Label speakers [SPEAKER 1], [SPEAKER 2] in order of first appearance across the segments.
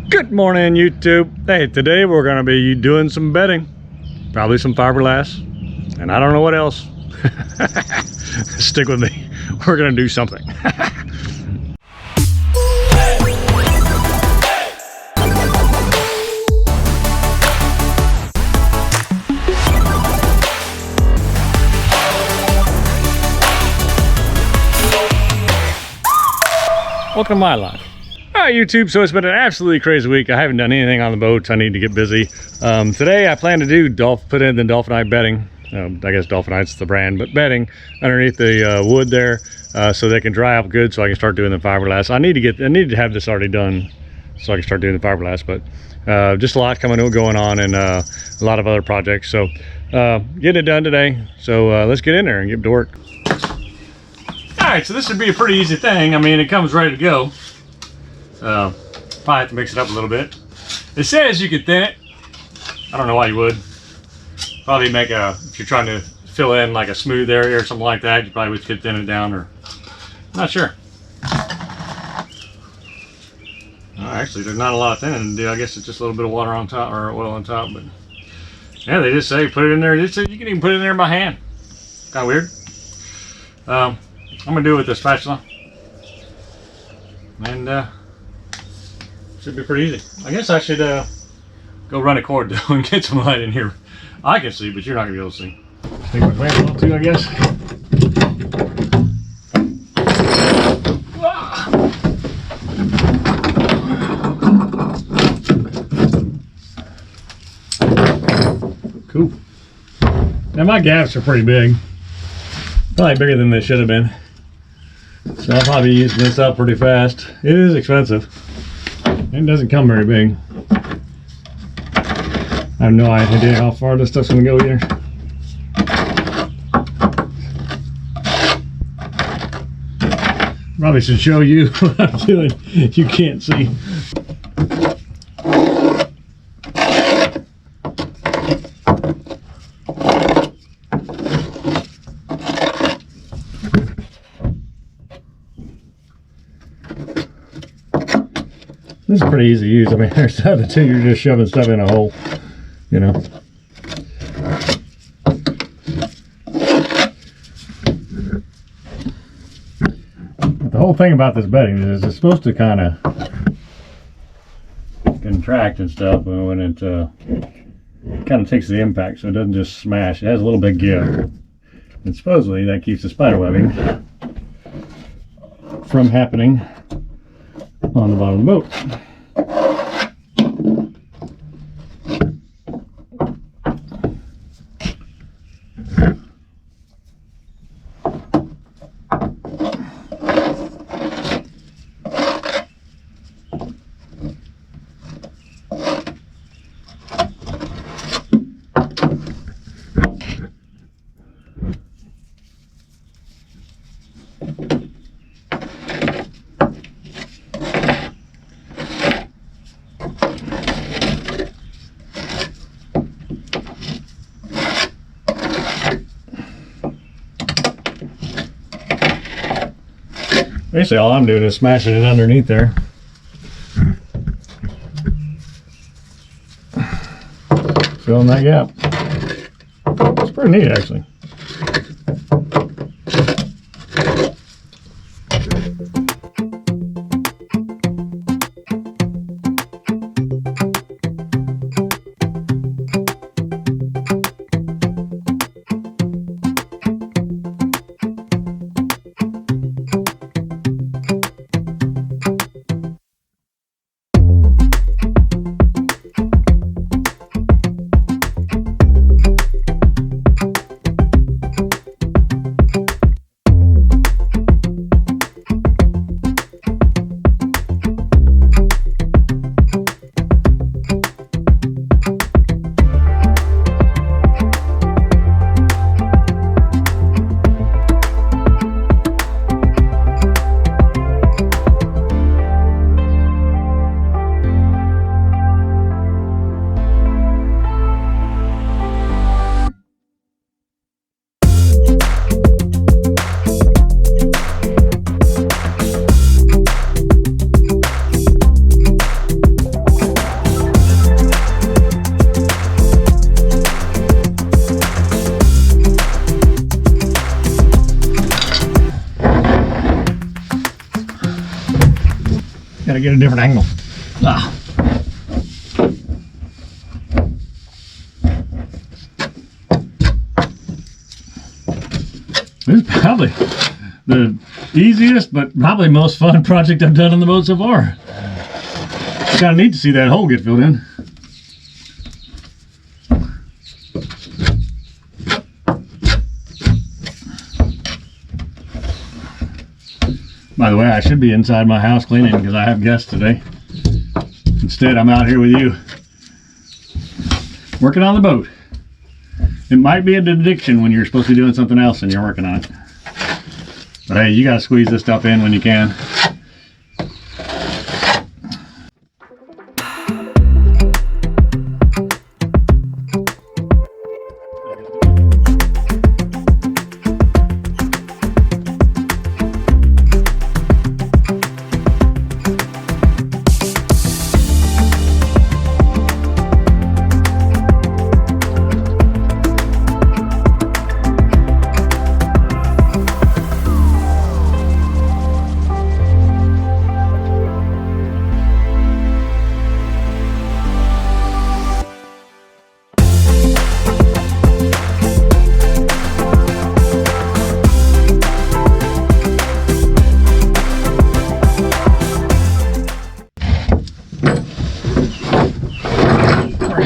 [SPEAKER 1] Good morning, YouTube. Hey, today we're going to be doing some bedding, probably some fiberglass, and I don't know what else. Stick with me. We're going to do something. Welcome to my life. Alright, YouTube, so it's been an absolutely crazy week. I haven't done anything on the boats. I need to get busy. Today I plan to do put in the Dolphinite bedding. I guess Dolphinite's the brand, but bedding underneath the wood there, so they can dry up good, so I can start doing the fiberglass. I need to have this already done so I can start doing the fiberglass, but just a lot going on, and a lot of other projects. So getting it done today. So let's get in there and get to work. All right, so this would be a pretty easy thing. I mean, it comes ready to go. Probably have to mix it up a little bit. It says you could thin it. I don't know why you would. Probably make if you're trying to fill in like a smooth area or something like that, you probably could thin it down, or I'm not sure. Actually, there's not a lot of thinning to do. I guess it's just a little bit of water on top, or oil on top, but yeah, they just say put it in there. They say you can even put it in there by hand. Kind of weird. I'm gonna do it with the spatula, and should be pretty easy. I guess I should go run a cord though and get some light in here. I can see, but you're not gonna be able to see. Take my clamp off too, I guess. Cool. Now my gaps are pretty big. Probably bigger than they should have been. So I'll probably be using this up pretty fast. It is expensive. It doesn't come very big. I have no idea how far this stuff's gonna go either. Probably should show you what I'm doing. You can't see. This is pretty easy to use. I mean, there's the two, you're just shoving stuff in a hole, you know. But the whole thing about this bedding is it's supposed to kind of contract and stuff when it kind of takes the impact, so it doesn't just smash. It has a little bit of give. And supposedly that keeps the spider webbing from happening on the bottom of the boat. Basically, all I'm doing is smashing it underneath there. Filling that gap. It's pretty neat, actually. Gotta get a different angle. Ah. This is probably the easiest, but probably most fun project I've done on the boat so far. It's kind of neat to see that hole get filled in. By the way, I should be inside my house cleaning because I have guests today. Instead, I'm out here with you, working on the boat. It might be an addiction when you're supposed to be doing something else and you're working on it. But hey, you gotta squeeze this stuff in when you can.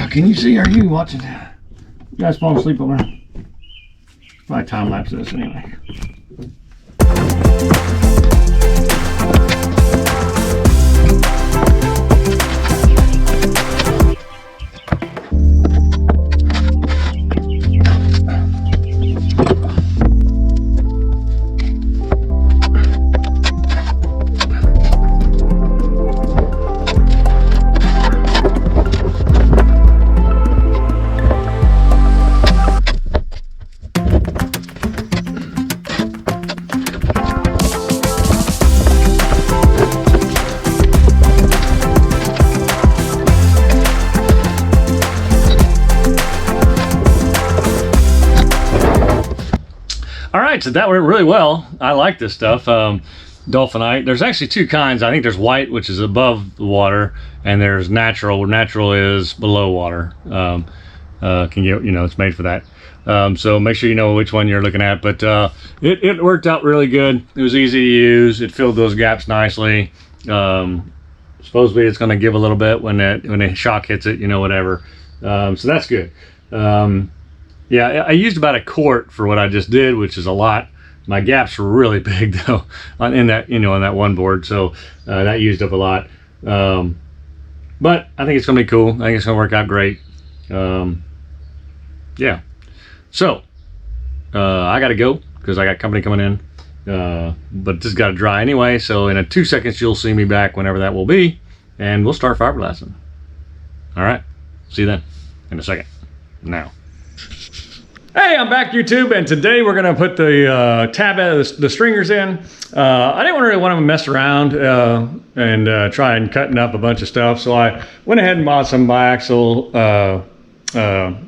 [SPEAKER 1] Can you see? Are you watching? You guys falling asleep over there? Probably time lapse this anyway. All right, so that went really well. I like this stuff. Dolphinite. There's actually two kinds. I think there's white, which is above the water, and there's natural. Natural is below water. Can get, you know, it's made for that. So make sure you know which one you're looking at. But it worked out really good. It was easy to use. It filled those gaps nicely. Supposedly it's going to give a little bit when the shock hits it, you know, whatever. So that's good. Yeah, I used about a quart for what I just did, which is a lot. My gaps were really big though, in that, you know, on that one board. So that used up a lot. But I think it's gonna be cool. I think it's gonna work out great. Yeah. So I gotta go because I got company coming in. But this has got to dry anyway. So in 2 seconds, you'll see me back whenever that will be, and we'll start fiberglassing. All right. See you then in a second. Now. Hey, I'm back, YouTube, and today we're gonna put the the stringers in. I didn't really want to mess around and try and cutting up a bunch of stuff, so I went ahead and bought some biaxial,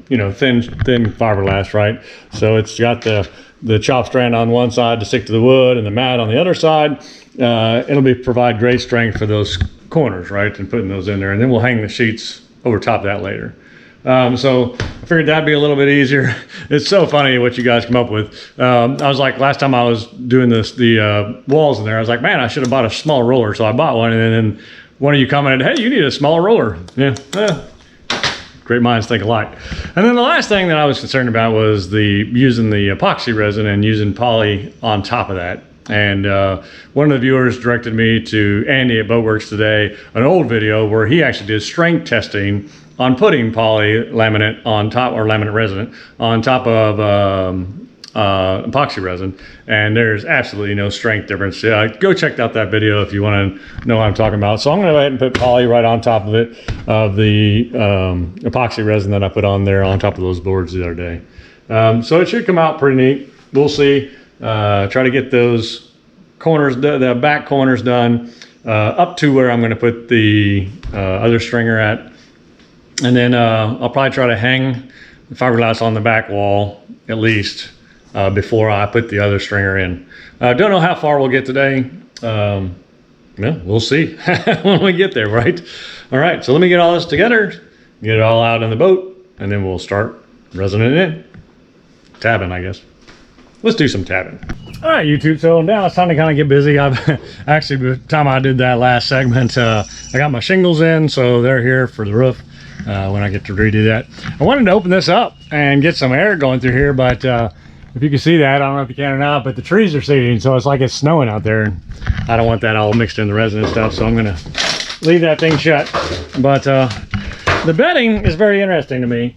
[SPEAKER 1] you know, thin fiberglass, right? So it's got the chop strand on one side to stick to the wood, and the mat on the other side. It'll provide great strength for those corners, right? And putting those in there, and then we'll hang the sheets over top of that later. So I figured that'd be a little bit easier. It's so funny what you guys come up with. I was like, last time I was doing this, the walls in there, I was like, man, I should have bought a small roller. So I bought one, and then one of you commented, hey, you need a smaller roller. Yeah, great minds think alike. And then the last thing that I was concerned about was using the epoxy resin and using poly on top of that. And one of the viewers directed me to Andy at Boatworks today, an old video where he actually did strength testing on putting poly laminate on top, or laminate resin on top of epoxy resin, and there's absolutely no strength difference. Go check out that video if you want to know what I'm talking about. So I'm going to go ahead and put poly right on top of it, of the epoxy resin that I put on there on top of those boards the other day. So it should come out pretty neat. We'll see. Try to get those corners, the back corners done up to where I'm going to put the other stringer at. And then I'll probably try to hang the fiberglass on the back wall at least before I put the other stringer in. Don't know how far we'll get today. You Well, we'll see when we get there, right? All right, so let me get all this together, get it all out in the boat, and then we'll start resining it in. Tabbing, I guess. Let's do some tabbing. All right, YouTube, so now it's time to kind of get busy. I've actually, by the time I did that last segment, I got my shingles in, so they're here for the roof when I get to redo that. I wanted to open this up and get some air going through here, but if you can see that, I don't know if you can or not, but the trees are seeding, so it's like it's snowing out there. And I don't want that all mixed in the resin and stuff, so I'm gonna leave that thing shut. But the bedding is very interesting to me.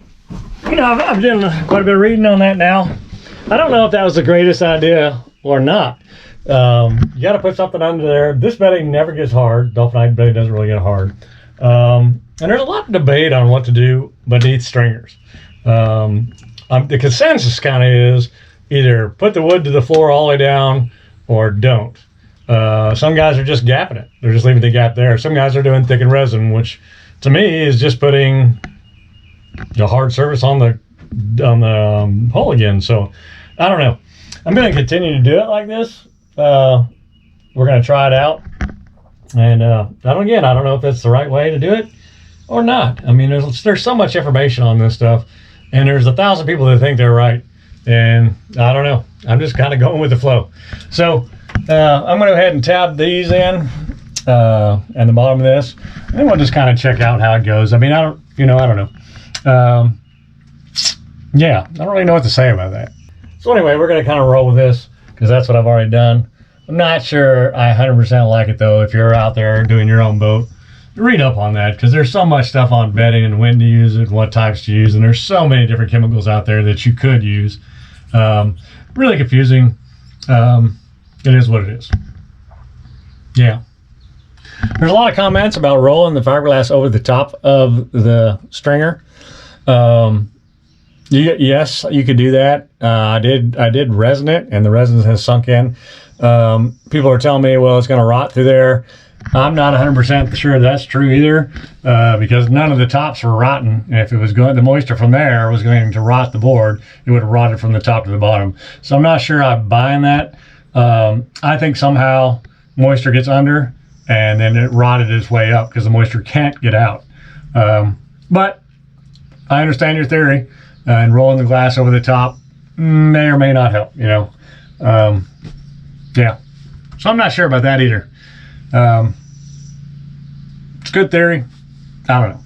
[SPEAKER 1] You know, I've done quite a bit of reading on that now. I don't know if that was the greatest idea or not. You got to put something under there. This bedding never gets hard. Dolphinite bedding doesn't really get hard. And there's a lot of debate on what to do beneath stringers. The consensus kind of is either put the wood to the floor all the way down or don't. Some guys are just gapping it. They're just leaving the gap there. Some guys are doing thickened resin, which to me is just putting the hard surface on the hole again. So I don't know. I'm going to continue to do it like this. We're going to try it out. And I don't know if that's the right way to do it or not. I mean, there's so much information on this stuff. And there's 1,000 people that think they're right. And I don't know. I'm just kind of going with the flow. So I'm going to go ahead and tab these in and the bottom of this. And then we'll just kind of check out how it goes. I mean, I don't know. Yeah, I don't really know what to say about that. So anyway, we're going to kind of roll with this because that's what I've already done. I'm not sure I 100% like it though. If you're out there doing your own boat, read up on that because there's so much stuff on bedding and when to use it, what types to use, and there's so many different chemicals out there that you could use. Really confusing. It is what it is. Yeah. There's a lot of comments about rolling the fiberglass over the top of the stringer. Yes, you could do that. I did resin it, and the resin has sunk in. People are telling me, well, it's going to rot through there. I'm not 100% sure that's true either, because none of the tops were rotten. And if it was going, the moisture from there was going to rot the board, it would have rotted from the top to the bottom. So I'm not sure I'm buying that. I think somehow moisture gets under, and then it rotted its way up because the moisture can't get out. But I understand your theory, and rolling the glass over the top may or may not help, you know. Yeah, so I'm not sure about that either. It's a good theory. I don't know.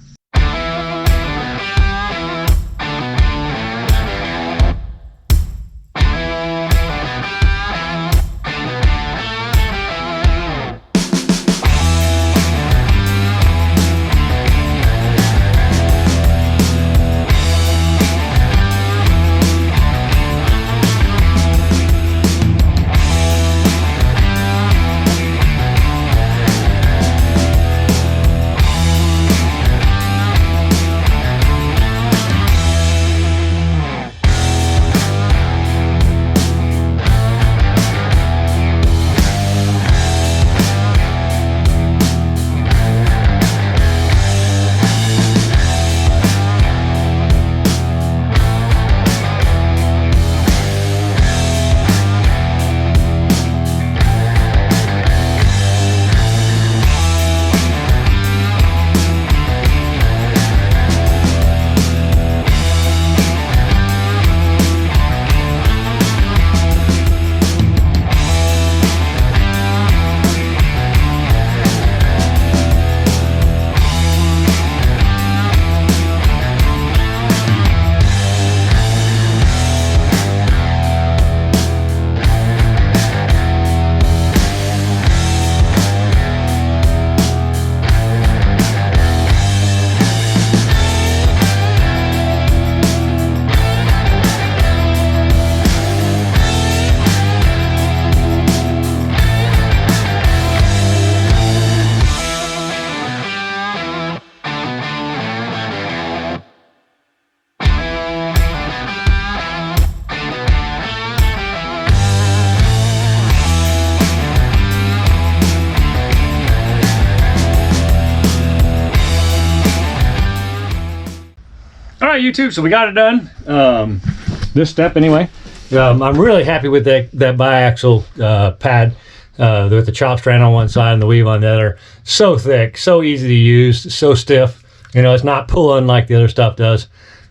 [SPEAKER 1] All right, YouTube, so we got it done. This step anyway. I'm really happy with that biaxial pad. with the chop strand on one side and the weave on the other. So thick, so easy to use, so stiff. You know, it's not pulling like the other stuff does.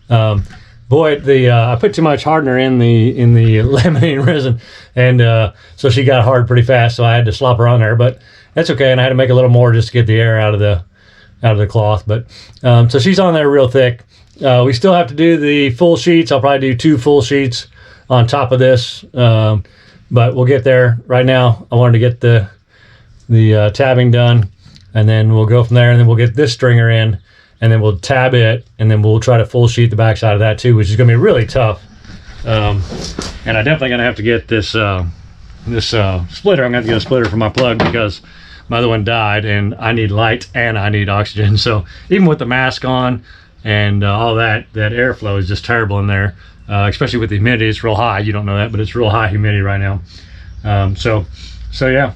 [SPEAKER 1] Boy, I put too much hardener in the laminating resin, and so she got hard pretty fast. So I had to slop her on there, but that's okay. And I had to make a little more just to get the air out of the cloth. But so she's on there real thick. We still have to do the full sheets. I'll probably do 2 full sheets on top of this, but we'll get there. Right now, I wanted to get the tabbing done, and then we'll go from there. And then we'll get this stringer in, and then we'll tab it, and then we'll try to full sheet the backside of that too, which is going to be really tough. And I'm definitely going to have to get this splitter. I'm going to have to get a splitter for my plug because my other one died, and I need light and I need oxygen. So even with the mask on and all that airflow is just terrible in there, especially with the humidity. It's real high. You don't know that, but it's real high humidity right now. So yeah.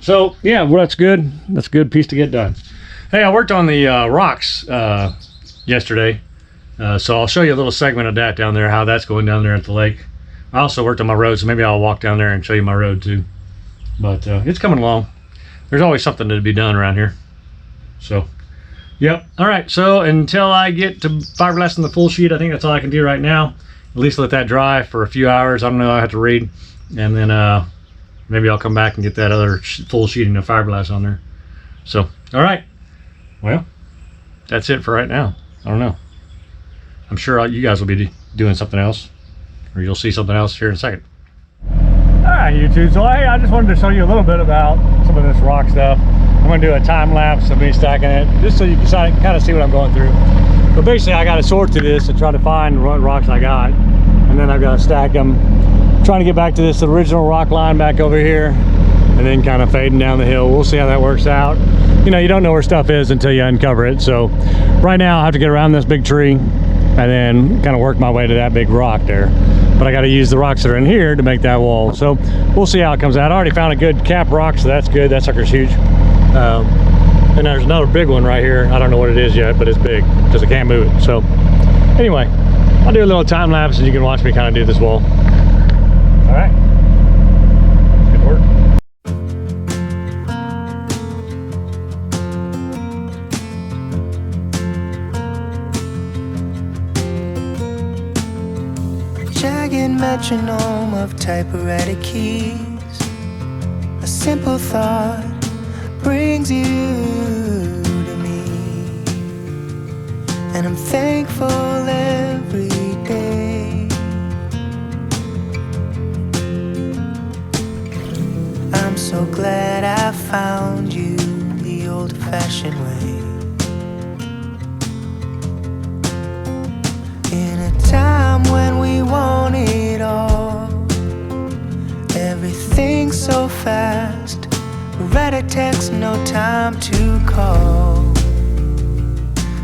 [SPEAKER 1] So yeah, well, that's good. That's a good piece to get done. Hey, I worked on the rocks yesterday, so I'll show you a little segment of that down there, how that's going down there at the lake. I also worked on my road, so maybe I'll walk down there and show you my road too. But it's coming along. There's always something to be done around here. So, yep. All right, so until I get to fiberglassing the full sheet, I think that's all I can do right now. At least let that dry for a few hours. I don't know, I have to read. And then maybe I'll come back and get that other full sheeting of fiberglass on there. So, all right. Well, that's it for right now. I don't know. I'm sure you guys will be doing something else, or you'll see something else here in a second. All right, YouTube. So hey, I just wanted to show you a little bit about some of this rock stuff. I'm going to do a time lapse of me stacking it, just so you can kind of see what I'm going through. But basically, I got to sort through this and try to find what rocks I got, and then I've got to stack them. Trying to get back to this original rock line back over here, and then kind of fading down the hill. We'll see how that works out. You know, you don't know where stuff is until you uncover it. So right now I have to get around this big tree and then kind of work my way to that big rock there. But I got to use the rocks that are in here to make that wall. So we'll see how it comes out. I already found a good cap rock, so that's good. That sucker's huge. And there's another big one right here. I don't know what it is yet, but it's big because I can't move it. So anyway, I'll do a little time lapse and you can watch me kind of do this wall. All right. Good work.
[SPEAKER 2] Jagged metronome of typewriter keys. A simple thought brings you to me, and I'm thankful every day. I'm so glad I found you the old-fashioned way. In a time when we want it all, everything so fast. Write a text, no time to call.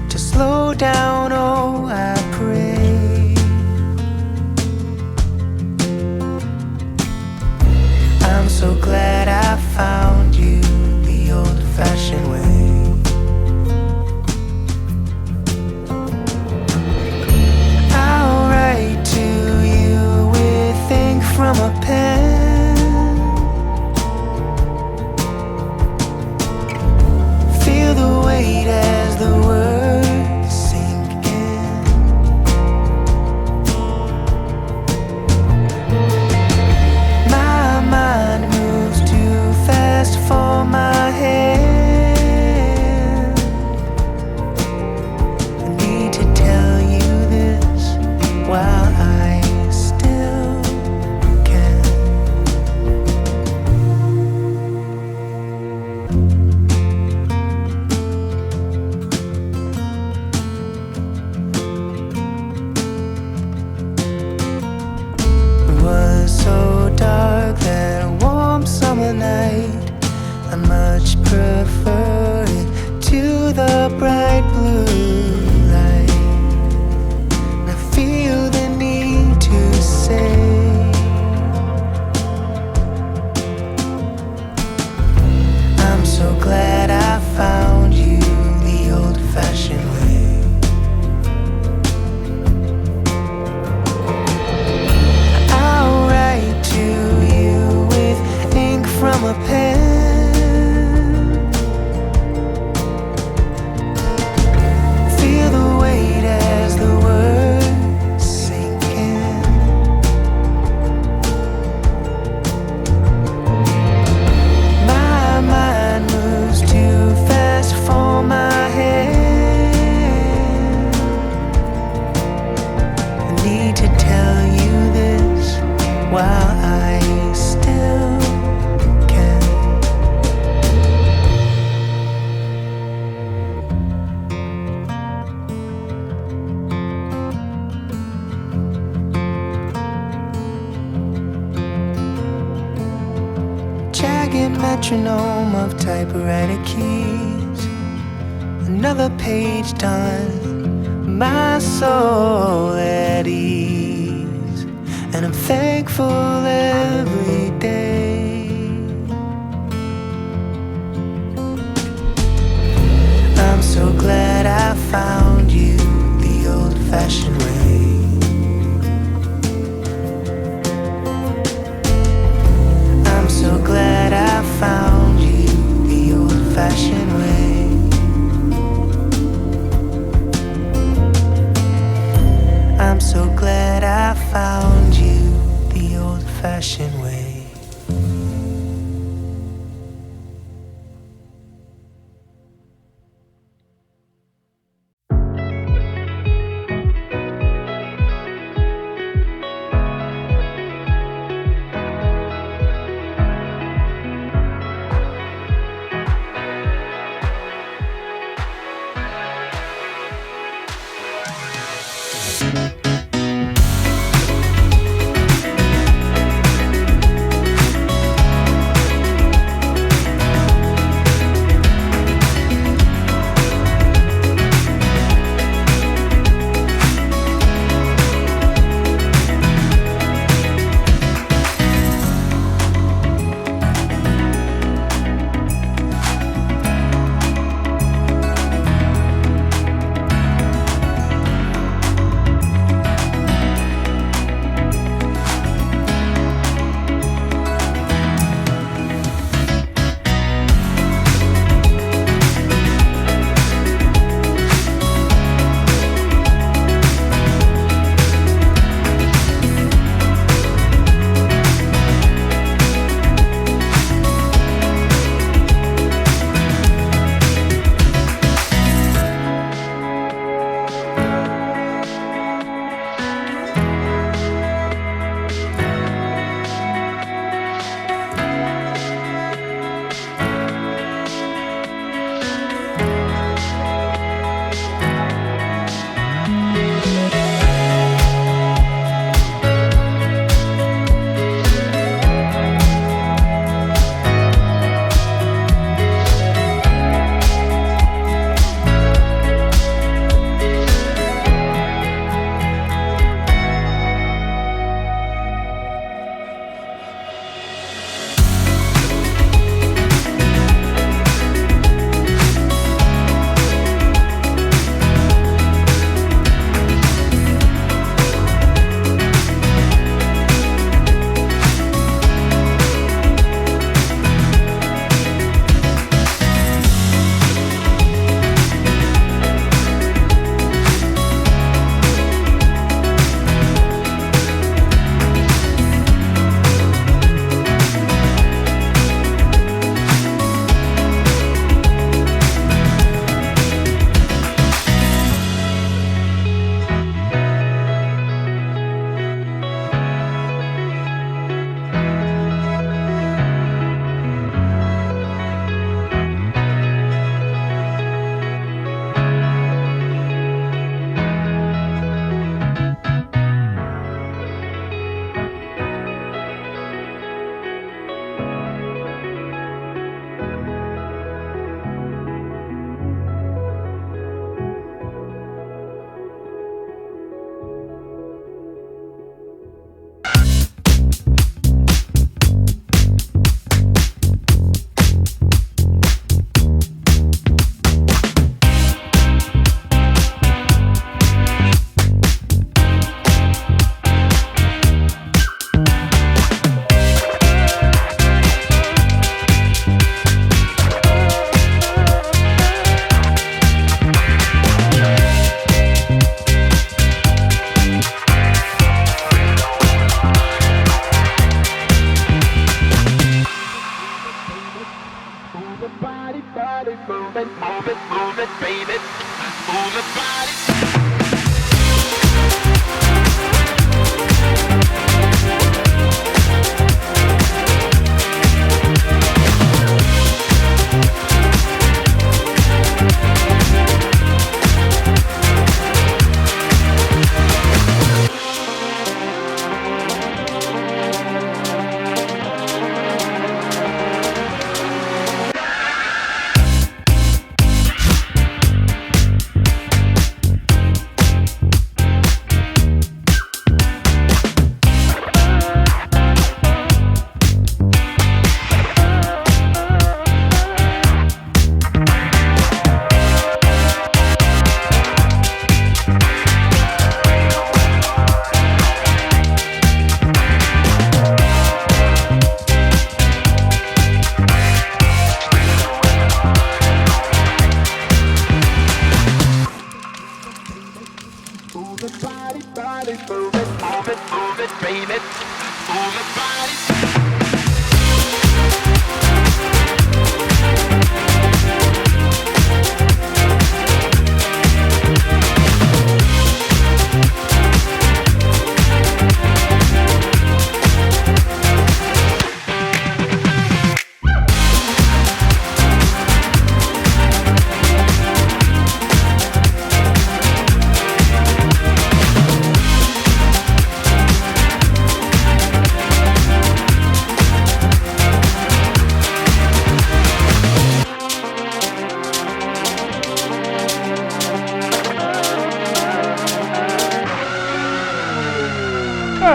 [SPEAKER 2] To slow down, oh, I pray. I'm so glad I found you the old-fashioned way. I'll write to you with ink from a pen. Feel the weight as the words sink in. My mind moves too fast for my hand. I need to tell you this while I still can. It was so dark that warm summer night. I much prefer it to the bright blue light. And I feel the need to say, I'm so glad I found you the old-fashioned way. I'll write to you with metronome of typewriter keys. Another page done, my soul at ease, and I'm thankful every day. I'm so glad I found you the old-fashioned way. I'm so glad I found you the old-fashioned way. I'm so glad I found you the old-fashioned way.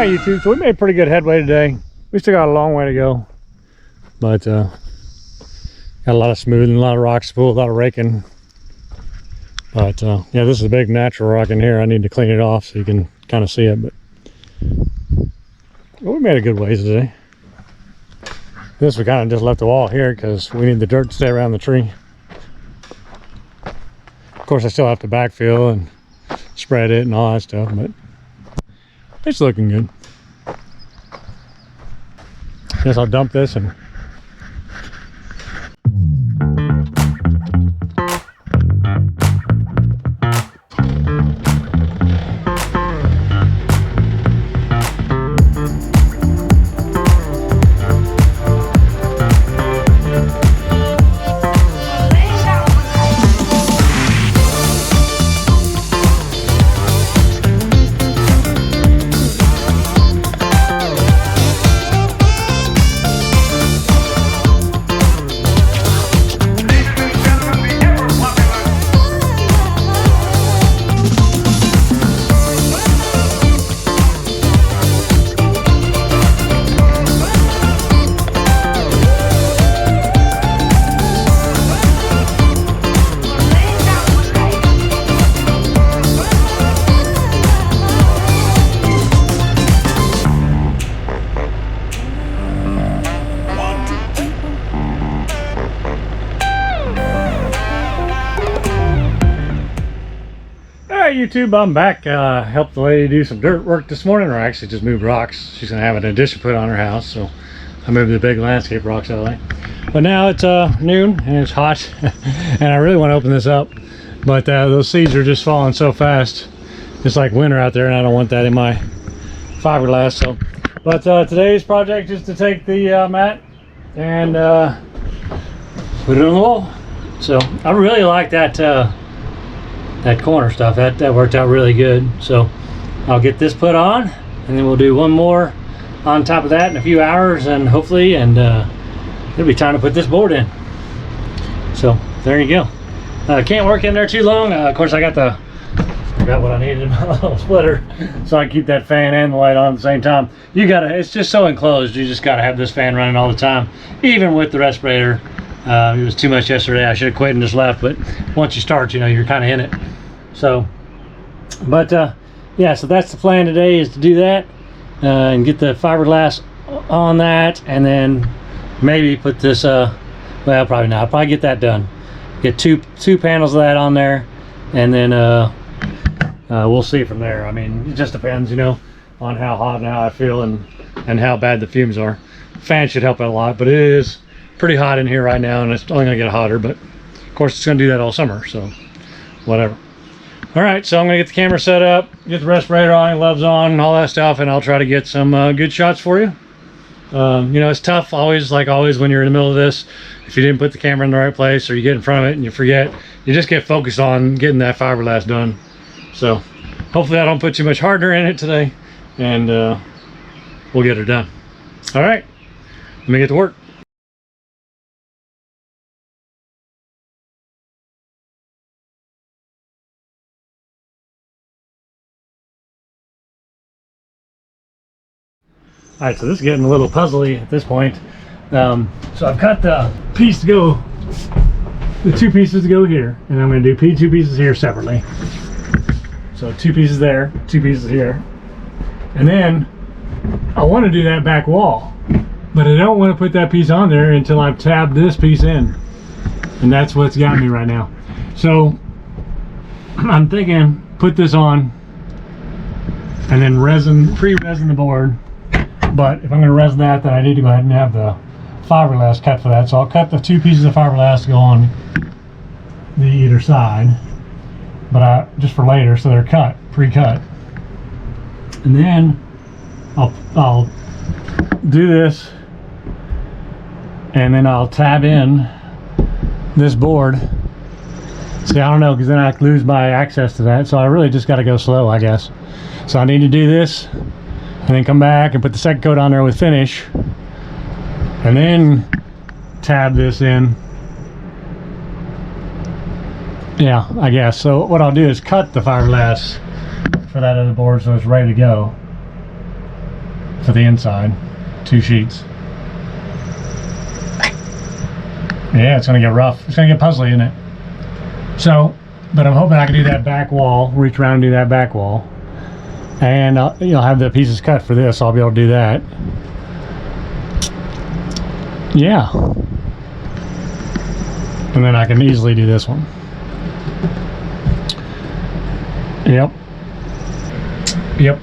[SPEAKER 1] Alright YouTube, so we made pretty good headway today. We still got a long way to go, but got a lot of smoothing, a lot of rock spool, a lot of raking. But yeah, this is a big natural rock in here. I need to clean it off so you can kind of see it, but we made a good ways today. This we kind of just left the wall here because we need the dirt to stay around the tree. Of course I still have to backfill and spread it and all that stuff, but it's looking good. Guess I'll dump this and YouTube, I'm back. Helped the lady do some dirt work this morning, or actually just moved rocks. She's gonna have an addition put on her house, so I moved the big landscape rocks out of the way. But now it's noon and it's hot and I really want to open this up, but those seeds are just falling so fast. It's like winter out there and I don't want that in my fiberglass. So but today's project is to take the mat and put it on the wall. So I really like that that corner stuff. That worked out really good. So I'll get this put on and then we'll do one more on top of that in a few hours, and hopefully it'll be time to put this board in. So there you go. Can't work in there too long. Of course I forgot what I needed in my little splitter, so I keep that fan and the light on at the same time. It's just so enclosed, you just gotta have this fan running all the time, even with the respirator. It was too much yesterday. I should have quit and just left, but once you start, you're kind of in it. So but yeah, so that's the plan today, is to do that and get the fiberglass on that, and then maybe put this well, probably not. I'll probably get that done, get two panels of that on there, and then we'll see from there. I mean, it just depends, on how hot and how I feel and how bad the fumes are. Fan should help out a lot, but it is pretty hot in here right now, and it's only gonna get hotter, but of course it's gonna do that all summer, so whatever. All right, so I'm gonna get the camera set up, get the respirator on, gloves on, and all that stuff, and I'll try to get some good shots for you. It's tough always, like always, when you're in the middle of this. If you didn't put the camera in the right place, or you get in front of it and you forget, you just get focused on getting that fiberglass done. So hopefully I don't put too much hardener in it today, and we'll get her done. All right, let me get to work. All right, so this is getting a little puzzly at this point. So I've got the piece to go, the two pieces to go here, and I'm going to do two pieces here separately. So two pieces there, two pieces here, and then I want to do that back wall, but I don't want to put that piece on there until I've tabbed this piece in, and that's what's got me right now. So I'm thinking put this on and then pre-resin the board. But if I'm going to resin that, then I need to go ahead and have the fiberglass cut for that. So I'll cut the 2 pieces of fiberglass to go on the either side, but just for later, so they're cut, pre-cut. And then I'll do this, and then I'll tab in this board. See, I don't know, because then I lose my access to that, so I really just got to go slow, I guess. So I need to do this, and then come back and put the second coat on there with finish, and then tab this in. Yeah, I guess. So what I'll do is cut the fiberglass for that other board so it's ready to go for the inside. 2 sheets. Yeah, it's gonna get rough. It's gonna get puzzly, isn't it? So, but I'm hoping I can do that back wall, reach around and do that back wall. And I'll have the pieces cut for this, so I'll be able to do that. Yeah. And then I can easily do this one. Yep. Yep.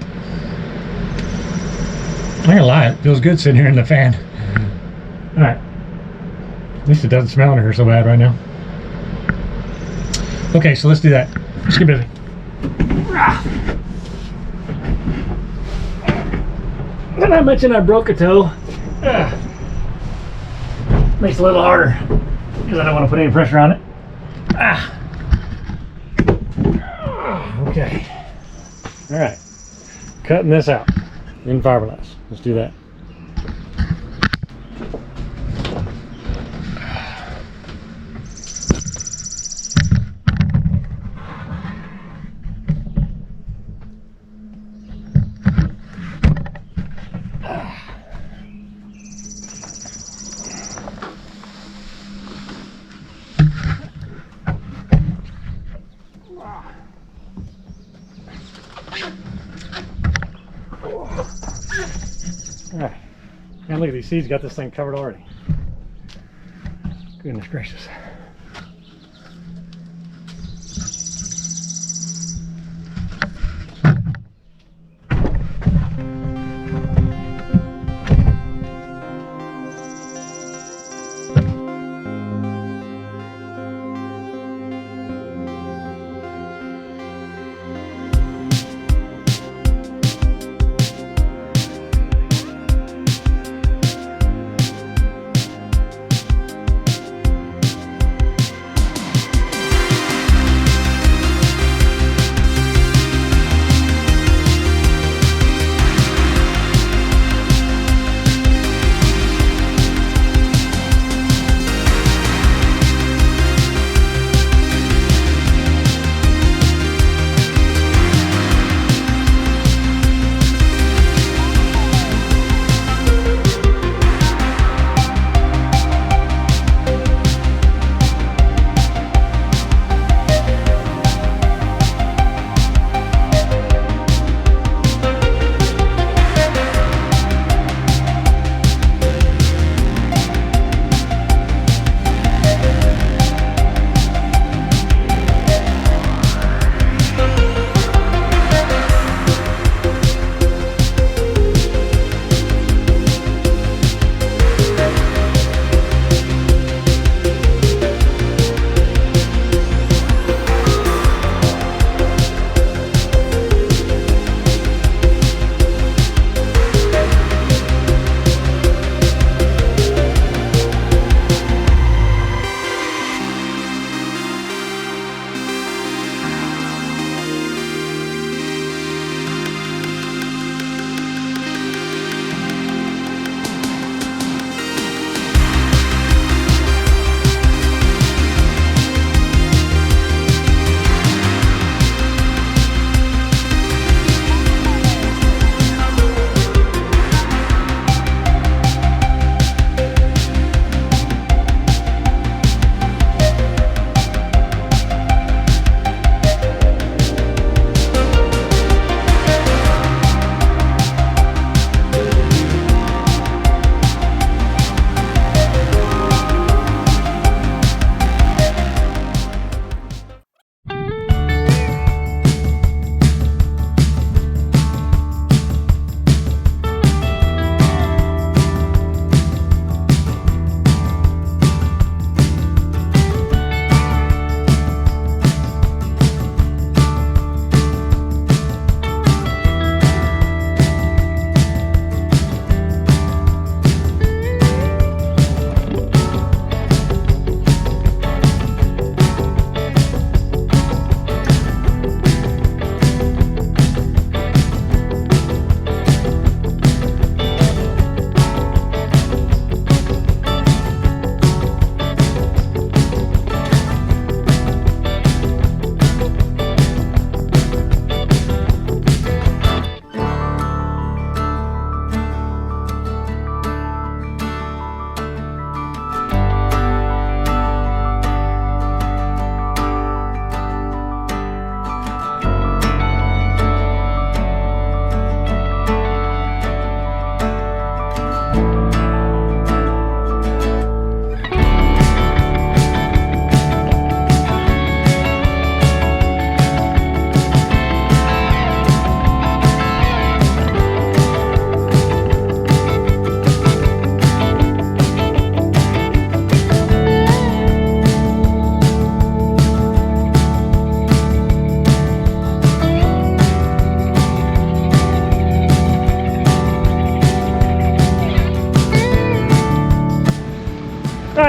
[SPEAKER 1] I'm not gonna lie, it feels good sitting here in the fan. Alright. At least it doesn't smell in here so bad right now. Okay, so let's do that. Let's get busy. Did I mention I broke a toe? Makes it a little harder because I don't want to put any pressure on it. Okay. All right. Cutting this out in fiberglass. Let's do that. Alright, and look at these seeds, got this thing covered already. Goodness gracious.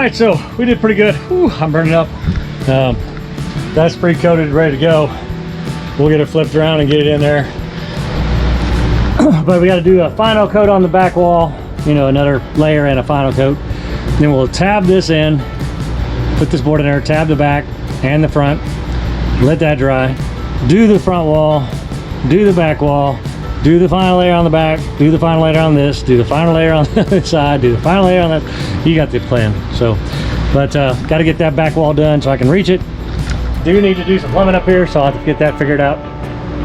[SPEAKER 1] right, so we did pretty good. Whew, I'm burning up. That's pre-coated, ready to go. We'll get it flipped around and get it in there. But we got to do a final coat on the back wall, you know, another layer and a final coat. Then we'll tab this in, put this board in there, tab the back and the front, let that dry, do the front wall, do the back wall, do the final layer on the back, do the final layer on this, do the final layer on the other side, do the final layer on that. You got the plan. So, but got to get that back wall done so I can reach it. Do need to do some plumbing up here, so I'll have to get that figured out,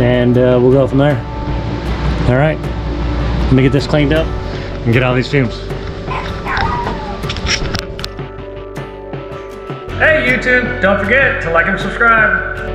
[SPEAKER 1] and we'll go from there. All right, let me get this cleaned up and get all these fumes. Hey YouTube, don't forget to like and subscribe.